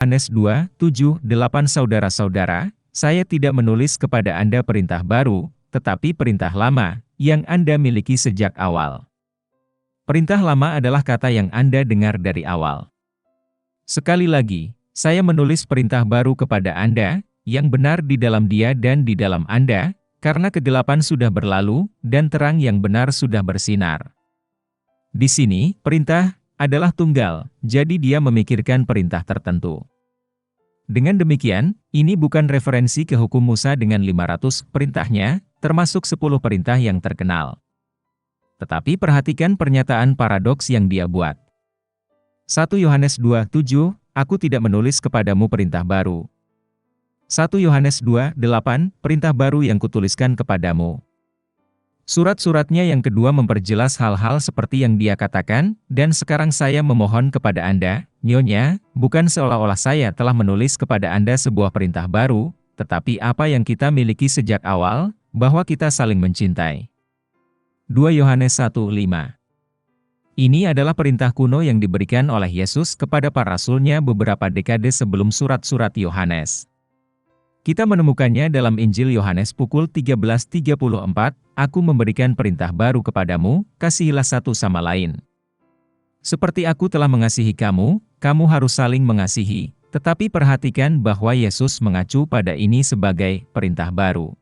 Yohanes 2, 7, 8 Saudara-saudara, saya tidak menulis kepada Anda perintah baru, tetapi perintah lama, yang Anda miliki sejak awal. Perintah lama adalah kata yang Anda dengar dari awal. Sekali lagi, saya menulis perintah baru kepada Anda, yang benar di dalam Dia dan di dalam Anda, karena kegelapan sudah berlalu, dan terang yang benar sudah bersinar. Di sini, perintah adalah tunggal, jadi dia memikirkan perintah tertentu. Dengan demikian, ini bukan referensi ke hukum Musa dengan 500 perintahnya, termasuk 10 perintah yang terkenal. Tetapi perhatikan pernyataan paradoks yang dia buat. 1 Yohanes 2, 7, Aku tidak menulis kepadamu perintah baru. 1 Yohanes 2, 8, Perintah baru yang kutuliskan kepadamu. Surat-suratnya yang kedua memperjelas hal-hal seperti yang dia katakan, dan sekarang saya memohon kepada Anda, Nyonya, bukan seolah-olah saya telah menulis kepada Anda sebuah perintah baru, tetapi apa yang kita miliki sejak awal, bahwa kita saling mencintai. 2 Yohanes 1, 5. Ini adalah perintah kuno yang diberikan oleh Yesus kepada para rasulnya beberapa dekade sebelum surat-surat Yohanes. Kita menemukannya dalam Injil Yohanes pukul 13.34, Aku memberikan perintah baru kepadamu, kasihilah satu sama lain. Seperti aku telah mengasihi kamu, kamu harus saling mengasihi. Tetapi perhatikan bahwa Yesus mengacu pada ini sebagai perintah baru.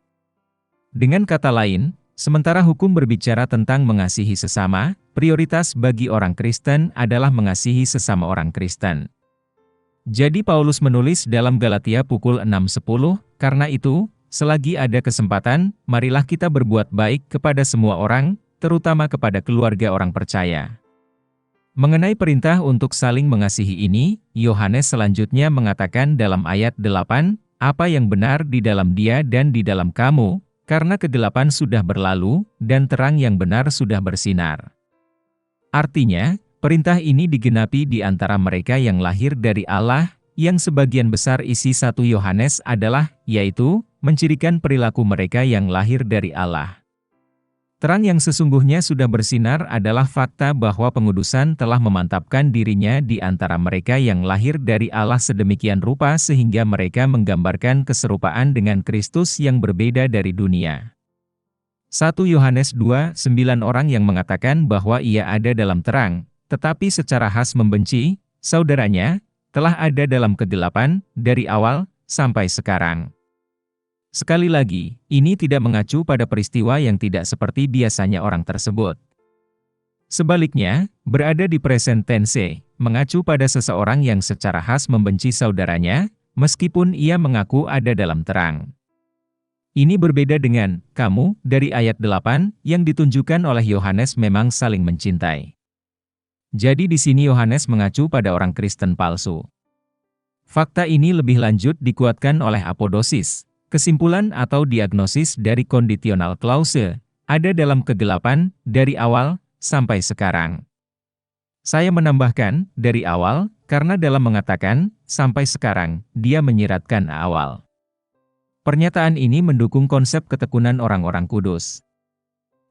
Dengan kata lain, sementara hukum berbicara tentang mengasihi sesama, prioritas bagi orang Kristen adalah mengasihi sesama orang Kristen. Jadi Paulus menulis dalam Galatia pukul 6.10, karena itu, selagi ada kesempatan, marilah kita berbuat baik kepada semua orang, terutama kepada keluarga orang percaya. Mengenai perintah untuk saling mengasihi ini, Yohanes selanjutnya mengatakan dalam ayat 8, apa yang benar di dalam Dia dan di dalam kamu, karena kegelapan sudah berlalu, dan terang yang benar sudah bersinar. Artinya, perintah ini digenapi di antara mereka yang lahir dari Allah, yang sebagian besar isi 1 Yohanes adalah, yaitu, mencirikan perilaku mereka yang lahir dari Allah. Terang yang sesungguhnya sudah bersinar adalah fakta bahwa pengudusan telah memantapkan dirinya di antara mereka yang lahir dari Allah sedemikian rupa sehingga mereka menggambarkan keserupaan dengan Kristus yang berbeda dari dunia. 1 Yohanes 2, 9 orang yang mengatakan bahwa ia ada dalam terang, tetapi secara khas membenci saudaranya, telah ada dalam kegelapan, dari awal, sampai sekarang. Sekali lagi, ini tidak mengacu pada peristiwa yang tidak seperti biasanya orang tersebut. Sebaliknya, berada di present tense, mengacu pada seseorang yang secara khas membenci saudaranya, meskipun ia mengaku ada dalam terang. Ini berbeda dengan kamu dari ayat 8 yang ditunjukkan oleh Yohanes memang saling mencintai. Jadi di sini Yohanes mengacu pada orang Kristen palsu. Fakta ini lebih lanjut dikuatkan oleh apodosis, kesimpulan atau diagnosis dari conditional clause, ada dalam kegelapan, dari awal, sampai sekarang. Saya menambahkan, dari awal, karena dalam mengatakan, sampai sekarang, dia menyiratkan awal. Pernyataan ini mendukung konsep ketekunan orang-orang kudus.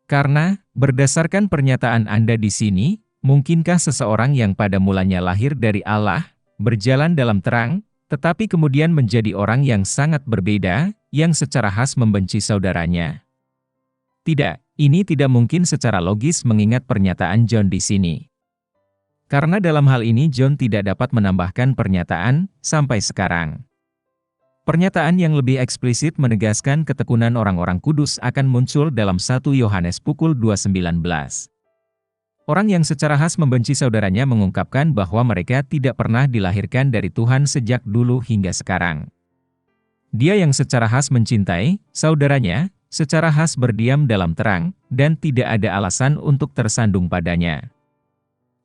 Karena, berdasarkan pernyataan Anda di sini, mungkinkah seseorang yang pada mulanya lahir dari Allah, berjalan dalam terang, tetapi kemudian menjadi orang yang sangat berbeda, yang secara khas membenci saudaranya? Tidak, ini tidak mungkin secara logis mengingat pernyataan John di sini. Karena dalam hal ini John tidak dapat menambahkan pernyataan, sampai sekarang. Pernyataan yang lebih eksplisit menegaskan ketekunan orang-orang kudus akan muncul dalam 1 Yohanes pukul 2:19. Orang yang secara khas membenci saudaranya mengungkapkan bahwa mereka tidak pernah dilahirkan dari Tuhan sejak dulu hingga sekarang. Dia yang secara khas mencintai saudaranya, secara khas berdiam dalam terang, dan tidak ada alasan untuk tersandung padanya.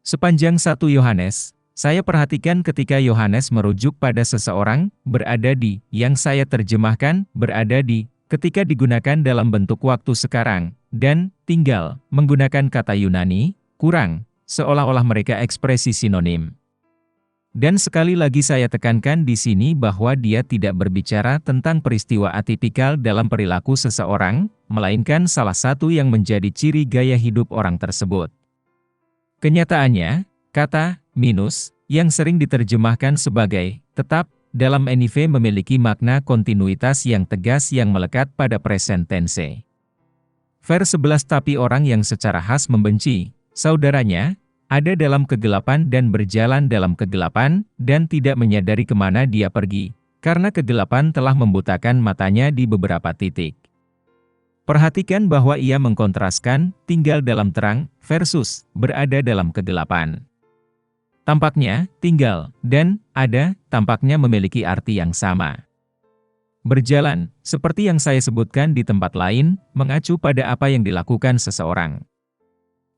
Sepanjang 1 Yohanes, saya perhatikan ketika Yohanes merujuk pada seseorang, berada di, yang saya terjemahkan, berada di, ketika digunakan dalam bentuk waktu sekarang, dan tinggal, menggunakan kata Yunani, kurang, seolah-olah mereka ekspresi sinonim. Dan sekali lagi saya tekankan di sini bahwa dia tidak berbicara tentang peristiwa atipikal dalam perilaku seseorang, melainkan salah satu yang menjadi ciri gaya hidup orang tersebut. Kenyataannya, kata minus yang sering diterjemahkan sebagai tetap, dalam NIV memiliki makna kontinuitas yang tegas yang melekat pada present tense. Vers 11 tapi orang yang secara khas membenci saudaranya, ada dalam kegelapan dan berjalan dalam kegelapan, dan tidak menyadari kemana dia pergi, karena kegelapan telah membutakan matanya di beberapa titik. Perhatikan bahwa ia mengkontraskan tinggal dalam terang versus berada dalam kegelapan. Tampaknya, tinggal, dan ada, tampaknya memiliki arti yang sama. Berjalan, seperti yang saya sebutkan di tempat lain, mengacu pada apa yang dilakukan seseorang.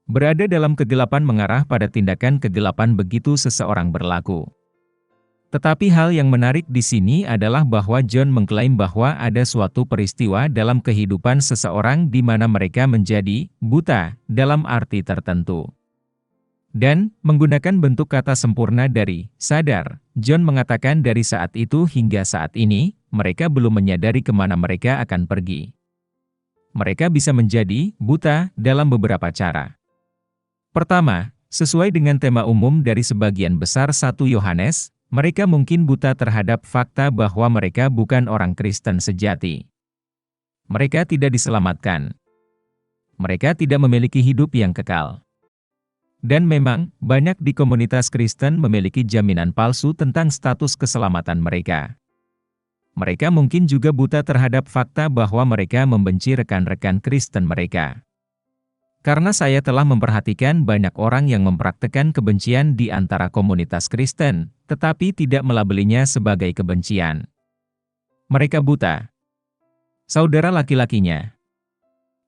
Berada dalam kegelapan mengarah pada tindakan kegelapan begitu seseorang berlaku. Tetapi hal yang menarik di sini adalah bahwa John mengklaim bahwa ada suatu peristiwa dalam kehidupan seseorang di mana mereka menjadi buta dalam arti tertentu. Dan, menggunakan bentuk kata sempurna dari sadar, John mengatakan dari saat itu hingga saat ini, mereka belum menyadari kemana mereka akan pergi. Mereka bisa menjadi buta dalam beberapa cara. Pertama, sesuai dengan tema umum dari sebagian besar 1 Yohanes, mereka mungkin buta terhadap fakta bahwa mereka bukan orang Kristen sejati. Mereka tidak diselamatkan. Mereka tidak memiliki hidup yang kekal. Dan memang, banyak di komunitas Kristen memiliki jaminan palsu tentang status keselamatan mereka. Mereka mungkin juga buta terhadap fakta bahwa mereka membenci rekan-rekan Kristen mereka. Karena saya telah memperhatikan banyak orang yang mempraktekkan kebencian di antara komunitas Kristen, tetapi tidak melabelinya sebagai kebencian. Mereka buta. Saudara laki-lakinya.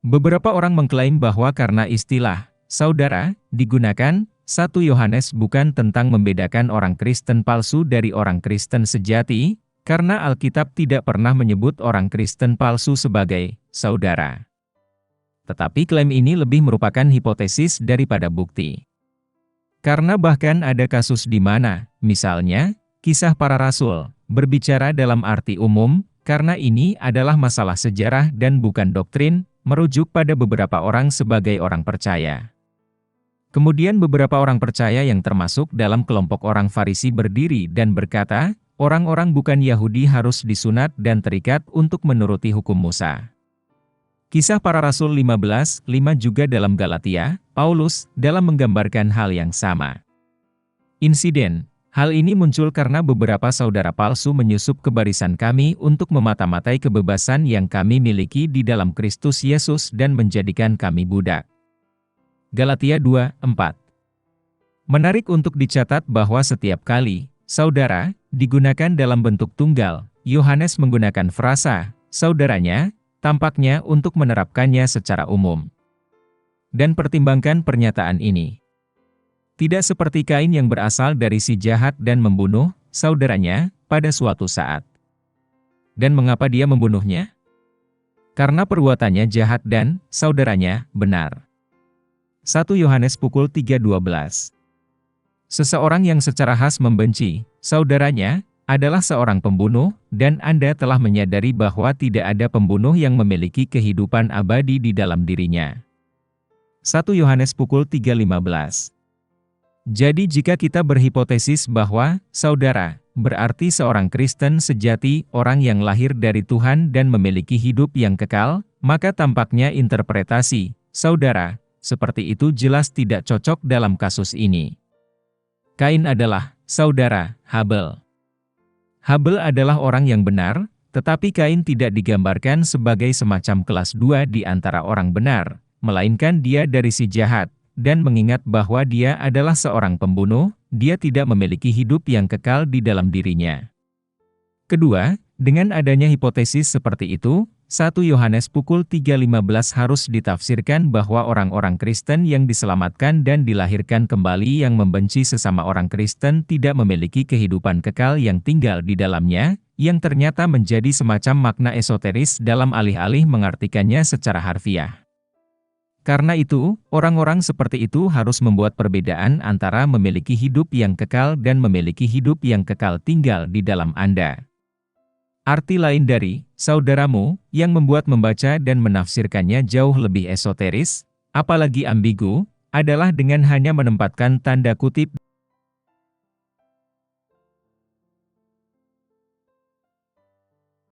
Beberapa orang mengklaim bahwa karena istilah saudara digunakan, 1 Yohanes bukan tentang membedakan orang Kristen palsu dari orang Kristen sejati, karena Alkitab tidak pernah menyebut orang Kristen palsu sebagai saudara. Tetapi klaim ini lebih merupakan hipotesis daripada bukti. Karena bahkan ada kasus di mana, misalnya, Kisah Para Rasul, berbicara dalam arti umum, karena ini adalah masalah sejarah dan bukan doktrin, merujuk pada beberapa orang sebagai orang percaya. Kemudian beberapa orang percaya yang termasuk dalam kelompok orang Farisi berdiri dan berkata, orang-orang bukan Yahudi harus disunat dan terikat untuk menuruti hukum Musa. Kisah Para Rasul 15:5 juga dalam Galatia, Paulus, dalam menggambarkan hal yang sama. Insiden, hal ini muncul karena beberapa saudara palsu menyusup ke barisan kami untuk memata-matai kebebasan yang kami miliki di dalam Kristus Yesus dan menjadikan kami budak. Galatia 2:4. Menarik untuk dicatat bahwa setiap kali saudara digunakan dalam bentuk tunggal, Yohanes menggunakan frasa saudaranya, tampaknya untuk menerapkannya secara umum. Dan pertimbangkan pernyataan ini. Tidak seperti Kain yang berasal dari si jahat dan membunuh saudaranya pada suatu saat. Dan mengapa dia membunuhnya? Karena perbuatannya jahat dan saudaranya benar. 1 Yohanes pukul 3:12. Seseorang yang secara khas membenci saudaranya adalah seorang pembunuh, dan Anda telah menyadari bahwa tidak ada pembunuh yang memiliki kehidupan abadi di dalam dirinya. 1 Yohanes pukul 3:15. Jadi jika kita berhipotesis bahwa saudara berarti seorang Kristen sejati, orang yang lahir dari Tuhan dan memiliki hidup yang kekal, maka tampaknya interpretasi saudara seperti itu jelas tidak cocok dalam kasus ini. Kain adalah saudara Habel. Habel adalah orang yang benar, tetapi Kain tidak digambarkan sebagai semacam kelas 2 di antara orang benar, melainkan dia dari si jahat, dan mengingat bahwa dia adalah seorang pembunuh, dia tidak memiliki hidup yang kekal di dalam dirinya. Kedua, dengan adanya hipotesis seperti itu, 1 Yohanes pukul 3:15 harus ditafsirkan bahwa orang-orang Kristen yang diselamatkan dan dilahirkan kembali yang membenci sesama orang Kristen tidak memiliki kehidupan kekal yang tinggal di dalamnya, yang ternyata menjadi semacam makna esoteris dalam alih-alih mengartikannya secara harfiah. Karena itu, orang-orang seperti itu harus membuat perbedaan antara memiliki hidup yang kekal dan memiliki hidup yang kekal tinggal di dalam Anda. Arti lain dari saudaramu yang membuat membaca dan menafsirkannya jauh lebih esoteris, apalagi ambigu, adalah dengan hanya menempatkan tanda kutip